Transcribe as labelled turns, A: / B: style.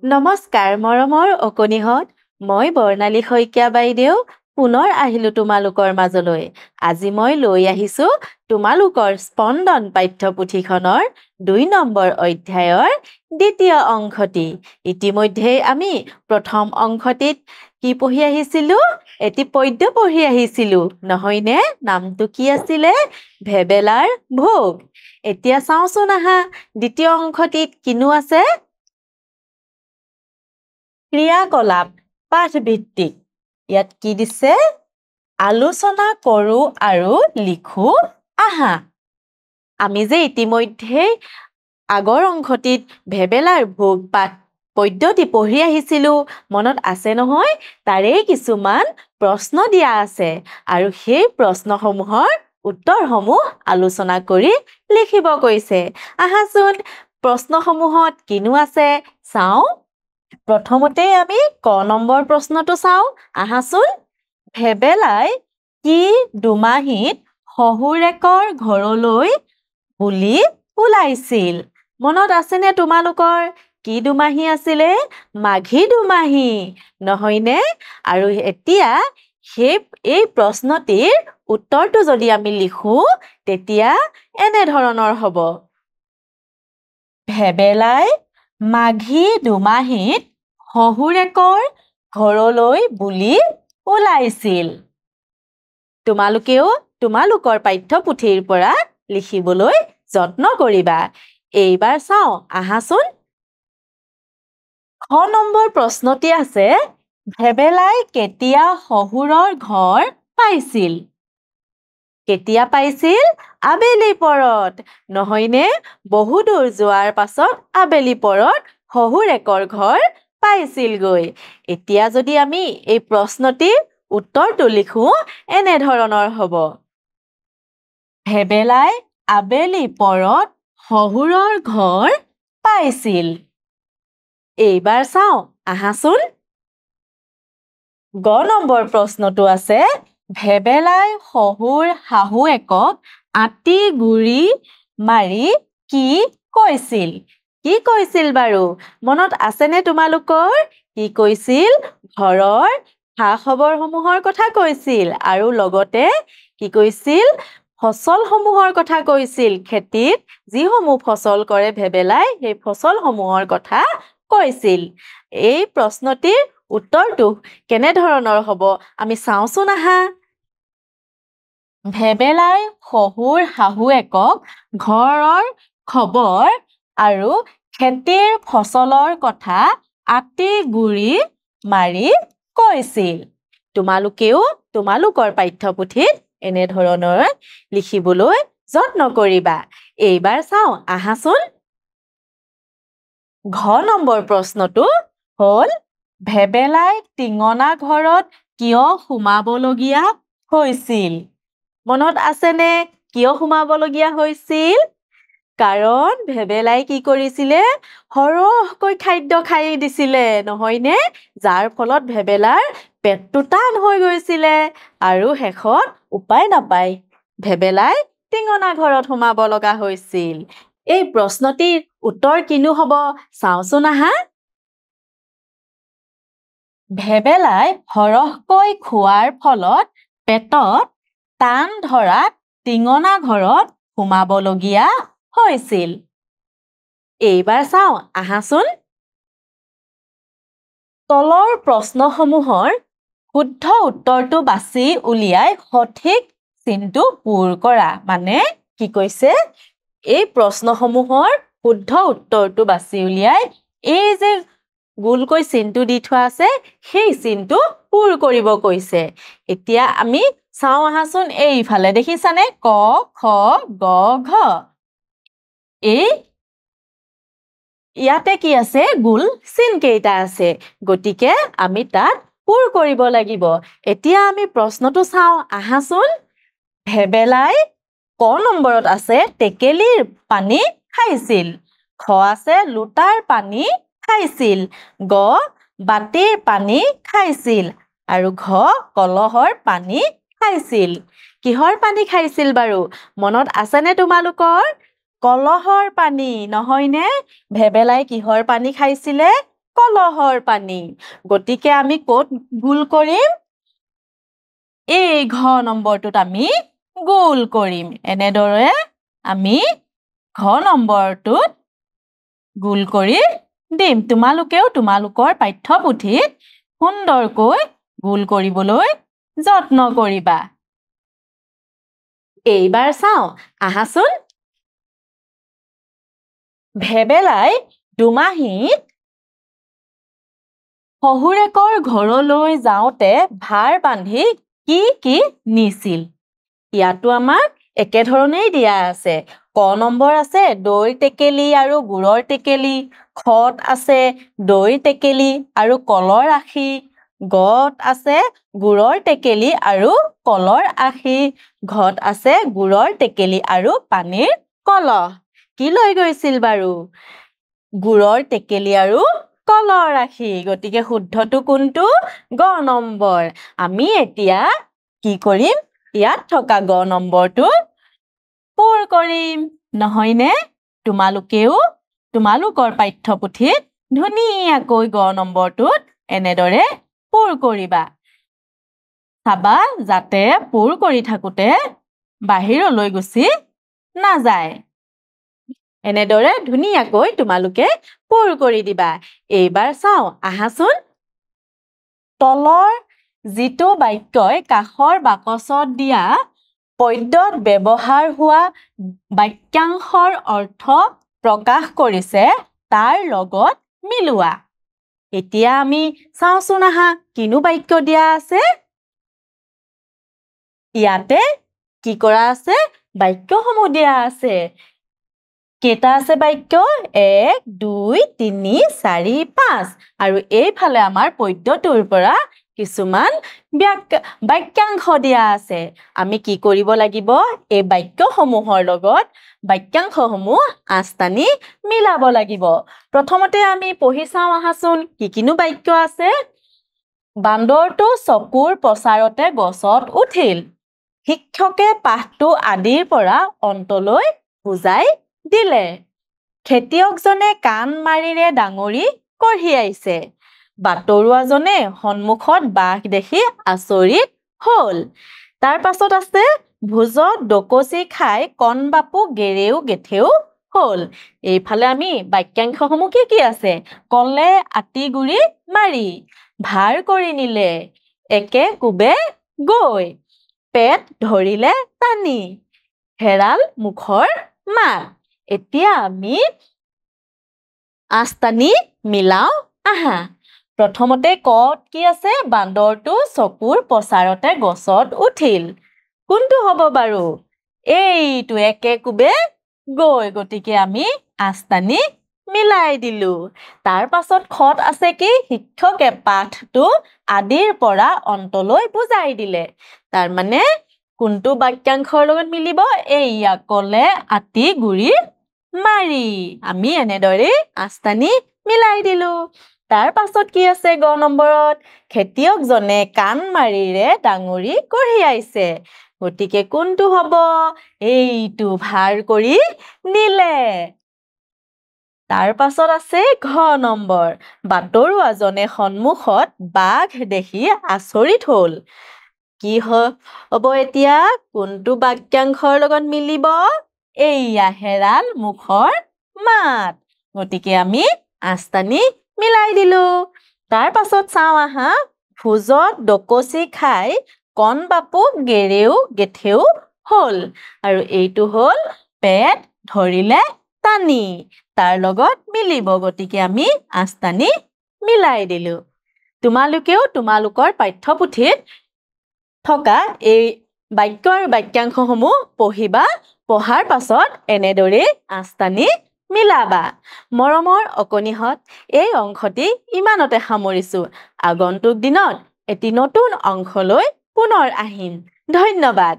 A: নমস্কাৰ মৰমৰ অকণিহঁত মই বৰ্ণালী শইকীয়া বাইদেউ পুনৰ আহিলোঁ তোমালোকৰ মাজলৈ আজি মই লৈ আহিছোঁ তোমালোকৰ স্পন্দন পাঠ্যপুথিখনৰ ২ নম্বৰ অধ্যায়ৰ দ্বিতীয় অংশটি ইতিমধ্যে আমি প্ৰথম অংশটিত কি পঢ়ি আহিছিলোঁ এটি পদ্য পঢ়ি আহিছিলোঁ নহয়নে নামটো কি আছিলে ভেবেলাৰ ভোগ এতিয়া চাওঁচোন আহা দ্বিতীয় অংশটিত কিনো আছে ক্ৰিয়াকলাপ পাঠভিত্তিক ইয়াত কি দিছে আলোচনা কৰোঁ আৰু লিখোঁ আহা আমি যে ইতিমধ্যে আগৰ অংশটিত ভেবেলাৰ ভোগ পাঠ পদ্যটি পঢ়ি আহিছিলোঁ মনত আছে নহয় তাৰে কিছুমান প্ৰশ্ন দিয়া আছে আৰু সেই প্ৰশ্নসমূহৰ উত্তৰসমূহ আলোচনা কৰি লিখিব কৈছে আহাচোন প্ৰশ্নসমূহত কিনো আছে চাওঁ প্ৰথমতে আমি ক নম্বৰ প্ৰশ্নটো চাওঁ আহাচোন ভেবেলাই কি দুমাহীত শহুৰেকৰ ঘৰলৈ বুলি ওলাইছিল মনত আছেনে তোমালোকৰ কি দুমাহী আছিলে মাঘী দুমাহী নহয়নে আৰু এতিয়া এই প্ৰশ্নটিৰ উত্তৰটো যদি আমি লিখোঁ তেতিয়া এনে ধৰণৰ হ'ব ভেবেলাই মাঘী দুমাহীত শহুৰেকৰ ঘৰলৈ বুলি ওলাইছিল তোমালোকেও তোমালোকৰ পাঠ্যপুথিৰ পৰা লিখিবলৈ যত্ন কৰিবা এইবাৰ চাওঁ আহাচোন খ নম্বৰ প্ৰশ্নটি আছে ভেবেলাই কেতিয়া শহুৰৰ ঘৰ পাইছিল কেতিয়া পাইছিল আবেলি পৰত নহয়নে বহুদূৰ যোৱাৰ পাছত আবেলি পৰত শহুৰেকৰ ঘৰ পাইছিলগৈ এতিয়া যদি আমি এই প্ৰশ্নটিৰ উত্তৰটো লিখোঁ এনে ধৰণৰ হ'ব ভেবেলাই আবেলি পৰত শহুৰৰ ঘৰ পাইছিল এইবাৰ চাওঁ আহাচোন গ নম্বৰ প্ৰশ্নটো আছে ভেবেলাই শহুৰ শাহুৱেকক আতি গুৰি মাৰি কি কৈছিল বাৰু মনত আছেনে তোমালোকৰ কি কৈছিল ঘৰৰ খা খবৰসমূহৰ কথা কৈছিল আৰু লগতে কি কৈছিল ফচলসমূহৰ কথা কৈছিল খেতিত যিসমূহ ফচল কৰে ভেবেলাই সেই ফচলসমূহৰ কথা কৈছিল এই প্ৰশ্নটিৰ উত্তৰটো কেনে ধৰণৰ হ'ব আমি চাওঁচোন আহা ভেবেলাই শহুৰ শাহুৱেকক ঘৰৰ খবৰ আৰু খেতিৰ ফচলৰ কথা আতি গুৰি মাৰি কৈছিল তোমালোকেও তোমালোকৰ পাঠ্যপুথিত এনে ধৰণৰ লিখিবলৈ যত্ন কৰিবা এইবাৰ চাওঁ আহাচোন ঘ নম্বৰ প্ৰশ্নটো হ'ল ভেবেলাই টিঙনা ঘৰত কিয় সোমাবলগীয়া হৈছিল মনত আছেনে কিয় সোমাবলগীয়া হৈছিল কাৰণ ভেবেলাই কি কৰিছিলে সৰহকৈ খাদ্য খাই দিছিলে নহয়নে যাৰ ফলত ভেবেলাৰ পেটটো টান হৈ গৈছিলে আৰু শেষত উপায় নাপায় ভেবেলাই টিঙনা ঘৰত সোমাব লগা হৈছিল এই প্ৰশ্নটিৰ উত্তৰ কিনো হ'ব চাওঁচোন আহা ভেবেলাই সৰহকৈ খোৱাৰ ফলত পেটত টান ধৰাত টিঙনা ঘৰত সোমাবলগীয়া হৈছিল এইবাৰ চাওঁ আহাচোন তলৰ প্ৰশ্নসমূহৰ শুদ্ধ উত্তৰটো বাছি উলিয়াই সঠিক চিনটো পূৰ কৰা মানে কি কৈছে এই প্ৰশ্নসমূহৰ শুদ্ধ উত্তৰটো বাছি উলিয়াই এই যে গোলকৈ চিনটো দি থোৱা আছে সেই চিনটো পূৰ কৰিব কৈছে এতিয়া আমি চাওঁ আহাচোন এইফালে দেখিছানে ক খ গ ঘ ইয়াতে কি আছে গোল চিন কেইটা আছে গতিকে আমি তাত পূৰ কৰিব লাগিব এতিয়া আমি প্ৰশ্নটো চাওঁ আহাচোন ভেবেলাই ক নম্বৰত আছে টেকেলিৰ পানী খাইছিল খ আছে লোটাৰ পানী খাইছিল গ বাটিৰ পানী খাইছিল আৰু ঘ কলহৰ পানী খাইছিল কিহৰ পানী খাইছিল বাৰু মনত আছেনে তোমালোকৰ কলহৰ পানী নহয়নে ভেবেলাই কিহৰ পানী খাইছিলে কলহৰ পানী গতিকে আমি ক'ত গোল কৰিম এই ঘ নম্বৰটোত আমি গোল কৰিম এনেদৰে আমি ঘ নম্বৰটোত গোল কৰি দিম তোমালোকেও তোমালোকৰ পাঠ্যপুথিত সুন্দৰকৈ গোল কৰিবলৈ যত্ন কৰিবা এইবাৰ চাও আহাচোন ভেবেলাই দুমাহীত শহুৰেকৰ ঘৰলৈ যাওঁতে ভাৰ বান্ধি কি নিছিল ইয়াতো আমাক একেধৰণেই দিয়া আছে ক নম্বৰ আছে দৈ টেকেলি আৰু গুড়ৰ টেকেলি খত আছে দৈ টেকেলি আৰু কলৰ আখি গত আছে গুড়ৰ টেকেলি আৰু কলৰ আখি ঘত আছে গুড়ৰ টেকেলি আৰু পানীৰ কলহ কি লৈ গৈছিল বাৰু গুড়ৰ টেকেলি আৰু কলৰ আখি গতিকে শুদ্ধটো কোনটো গ নম্বৰ আমি এতিয়া কি কৰিম ইয়াত থকা গ নম্বৰটো পূৰ কৰিম নহয়নে তোমালোকেও তোমালোকৰ পাঠ্যপুথিত ধুনীয়াকৈ গ নম্বৰটোত এনেদৰে পূৰ কৰিবা চাবা যাতে পূৰ কৰি থাকোতে বাহিৰলৈ গুচি নাযায় এনেদৰে ধুনীয়াকৈ তোমালোকে পূৰ কৰি দিবা এইবাৰ চাও আহাচোন তলৰ যিটো বাক্যই কাষৰ বাকচত দিয়া পদ্যত ব্যৱহাৰ হোৱা বাক্যাংশৰ অৰ্থ প্ৰকাশ কৰিছে তাৰ লগত মিলোৱা এতিয়া আমি চাওচোন আহা কিনো বাক্য দিয়া আছে ইয়াতে কি কৰা আছে বাক্যসমূহ দিয়া আছে কেটা আছে বাক্য 1 2 3 4 5 আৰু এইফালে আমাৰ পদ্যটোৰ পৰা কিছুমান বাক্যাংশ দিয়া আছে আমি কি কৰিব লাগিব এই বাক্যসমূহৰ লগত বাক্যাংশসমূহ আস্তানি মিলাব লাগিব প্ৰথমতে আমি পঢ়ি চাও আহাচোন কিনো বাক্য আছে বান্দৰটো চকুৰ প্ৰচাৰতে গছত উঠিল শিক্ষকে পাঠটো আদিৰ পৰা অন্তলৈ বুজাই দিলে খেতিয়কজনে কাণ মাৰিৰে ডাঙৰি কঢ়িয়াইছে বাতৰুৱাজনে সন্মুখত বাঘ দেখি আচৰিত হল তাৰ পাছত আছে ভোজত ডকচি খাই কণ বাপু গেৰেও গেথেও হল এইফালে আমি বাক্যাংশসমূহ কি আছে কলে আটি গুৰি মাৰি ভাৰ কৰি নিলে একে কুবে গৈ পেট ধৰিলে টানি হেৰাল মুখৰ মাত এতিয়া আমি আস্তানি মিলাও আহা প্ৰথমতে কত কি আছে বান্দৰটো চকুৰ প্ৰচাৰতে গছত উঠিল কোনটো হ'ব বাৰু এইটো একে কুবে গৈ গতিকে আমি আস্তানি মিলাই দিলো তাৰ পাছত খত আছে কি শিক্ষকে পাঠটো আদিৰ পৰা অন্তলৈ বুজাই দিলে তাৰ মানে কোনটো বাক্যাংশৰ লগত মিলিব এইয়া কলে আটি গুৰি মাৰি আমি এনেদৰে আস্তানি মিলাই দিলো তাৰ পাছত কি আছে গ নম্বৰত খেতিয়কজনে কাণ মাৰিৰে ডাঙৰি কঢ়িয়াইছে গতিকে কোনটো হ'ব এইটো ভাৰ কৰি নিলে তাৰ পাছত আছে ঘ নম্বৰ বাতৰুৱাজনে সন্মুখত বাঘ দেখি আচৰিত হল কি হ'ব এতিয়া কোনটো বাক্যাংশৰ লগত মিলিব এইয়া হেৰাল মুখৰ মাত গতিকে আমি আস্তানি মিলাই দিলো তাৰ পাছত চাও আহা ভোজত ডকচি খাই কণ বাপু গেৰেও গেথেও হল আৰু এইটো হল পেট ধৰিলে টানি তাৰ লগত মিলিব গতিকে আমি আস্তানি মিলাই দিলো তোমালোকেও তোমালোকৰ পাঠ্যপুথিত থকা এই বাক্য আৰু বাক্যাংশসমূহ পঢ়িবা পঢ়াৰ পাছত এনেদৰে আস্তানি মিলাবা মৰমৰ অকণিহঁত এই অংশটি ইমানতে সামৰিছো আগন্তুক দিনত এটি নতুন অংশলৈ পুনৰ আহিম ধন্যবাদ